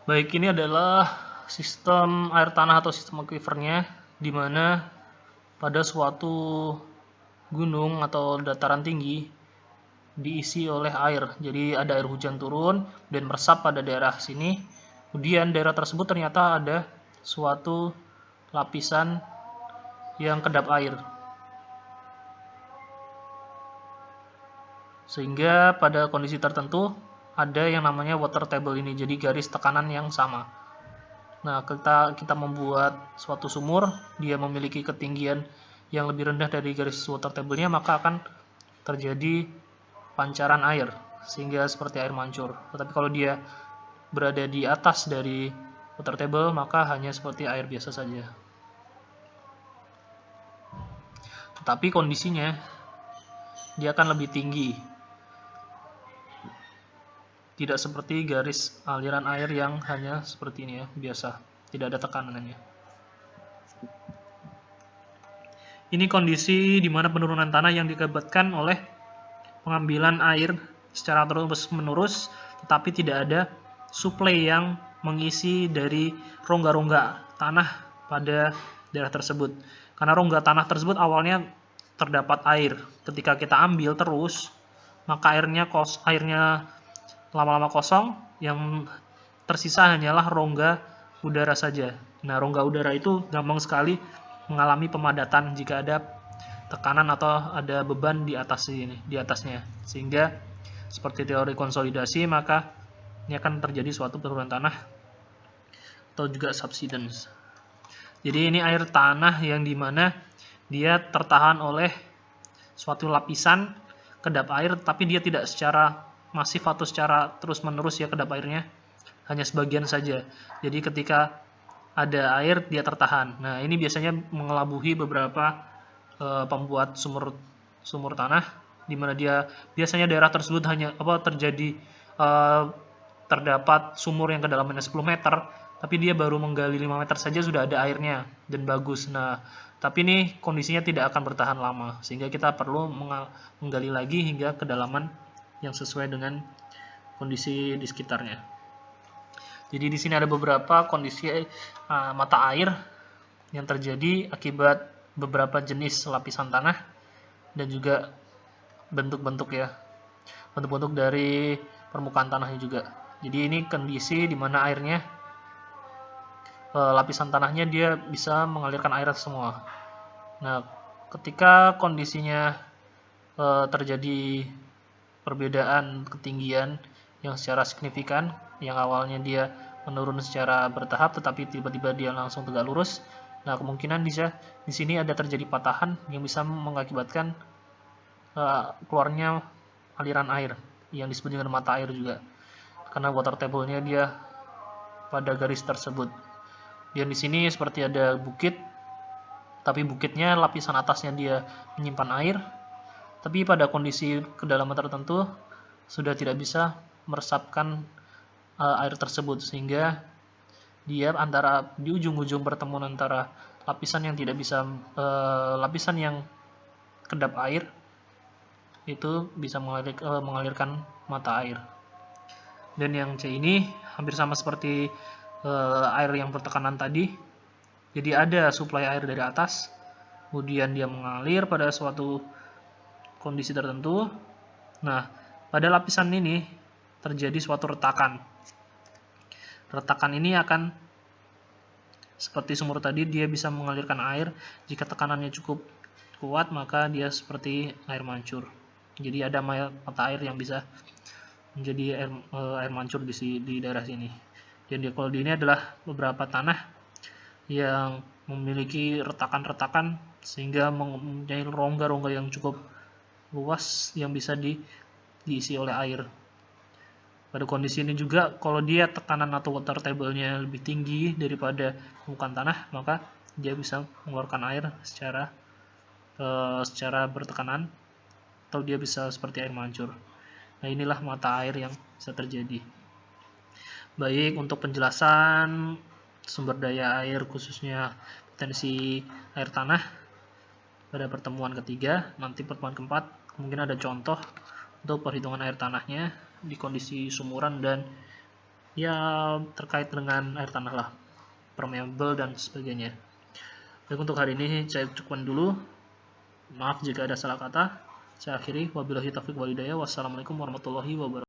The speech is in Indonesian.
Baik, ini adalah sistem air tanah atau sistem aquifernya, di mana pada suatu gunung atau dataran tinggi diisi oleh air. Jadi ada air hujan turun dan meresap pada daerah sini. Kemudian daerah tersebut ternyata ada suatu lapisan yang kedap air. Sehingga pada kondisi tertentu ada yang namanya water table ini, jadi garis tekanan yang sama. Nah, kita membuat suatu sumur, dia memiliki ketinggian yang lebih rendah dari garis water table-nya, maka akan terjadi pancaran air, sehingga seperti air mancur. Tetapi kalau dia berada di atas dari water table, maka hanya seperti air biasa saja. Tetapi kondisinya, dia akan lebih tinggi. Tidak seperti garis aliran air yang hanya seperti ini ya, biasa. Tidak ada tekanannya. Ini kondisi di mana penurunan tanah yang diakibatkan oleh pengambilan air secara terus-menerus, tetapi tidak ada suplai yang mengisi dari rongga-rongga tanah pada daerah tersebut. Karena rongga tanah tersebut awalnya terdapat air. Ketika kita ambil terus, maka airnya lama-lama kosong, yang tersisa hanyalah rongga udara saja. Nah, rongga udara itu gampang sekali mengalami pemadatan jika ada tekanan atau ada beban di atasnya. Sehingga seperti teori konsolidasi, maka ini akan terjadi suatu penurunan tanah atau juga subsidence. Jadi ini air tanah yang dimana dia tertahan oleh suatu lapisan kedap air, tapi dia tidak secara masif atau secara terus-menerus ya kedap airnya, hanya sebagian saja. Jadi ketika ada air dia tertahan. Nah, ini biasanya mengelabuhi beberapa pembuat sumur tanah, di mana dia biasanya daerah tersebut hanya terjadi terdapat sumur yang kedalamannya 10 meter, tapi dia baru menggali 5 meter saja sudah ada airnya dan bagus. Nah, tapi ini kondisinya tidak akan bertahan lama, sehingga kita perlu menggali lagi hingga kedalaman yang sesuai dengan kondisi di sekitarnya. Jadi di sini ada beberapa kondisi mata air yang terjadi akibat beberapa jenis lapisan tanah dan juga bentuk-bentuk dari permukaan tanahnya juga. Jadi ini kondisi di mana airnya lapisan tanahnya dia bisa mengalirkan air semua. Nah, ketika kondisinya terjadi perbedaan ketinggian yang secara signifikan, yang awalnya dia menurun secara bertahap tetapi tiba-tiba dia langsung tegak lurus. Nah, kemungkinan di sini ada terjadi patahan yang bisa mengakibatkan keluarnya aliran air yang disebut dengan mata air juga. Karena water table-nya dia pada garis tersebut. Dan di sini seperti ada bukit, tapi bukitnya lapisan atasnya dia menyimpan air, tapi pada kondisi kedalaman tertentu sudah tidak bisa meresapkan air tersebut, sehingga dia di ujung-ujung pertemuan antara lapisan yang tidak bisa lapisan yang kedap air itu bisa mengalirkan mata air. Dan yang C ini hampir sama seperti air yang bertekanan tadi. Jadi ada suplai air dari atas, kemudian dia mengalir pada suatu kondisi tertentu. Nah, pada lapisan ini terjadi suatu retakan. Retakan ini akan seperti sumur tadi, dia bisa mengalirkan air. Jika tekanannya cukup kuat, maka dia seperti air mancur. Jadi ada mata air yang bisa menjadi air mancur di daerah sini. Jadi kalau ini adalah beberapa tanah yang memiliki retakan-retakan sehingga mempunyai rongga-rongga yang cukup luas yang bisa diisi oleh air. Pada kondisi ini juga kalau dia tekanan atau water table-nya lebih tinggi daripada permukaan tanah, maka dia bisa mengeluarkan air secara bertekanan, atau dia bisa seperti air mancur. Nah, inilah mata air yang bisa terjadi. Baik, untuk penjelasan sumber daya air khususnya potensi air tanah pada pertemuan ketiga, nanti pertemuan keempat mungkin ada contoh untuk perhitungan air tanahnya di kondisi sumuran dan ya terkait dengan air tanah lah, permeable dan sebagainya. Baik, untuk hari ini saya cukupkan dulu. Maaf jika ada salah kata. Saya akhiri. Wabillahi taufiq walhidayah. Wassalamualaikum warahmatullahi wabarakatuh.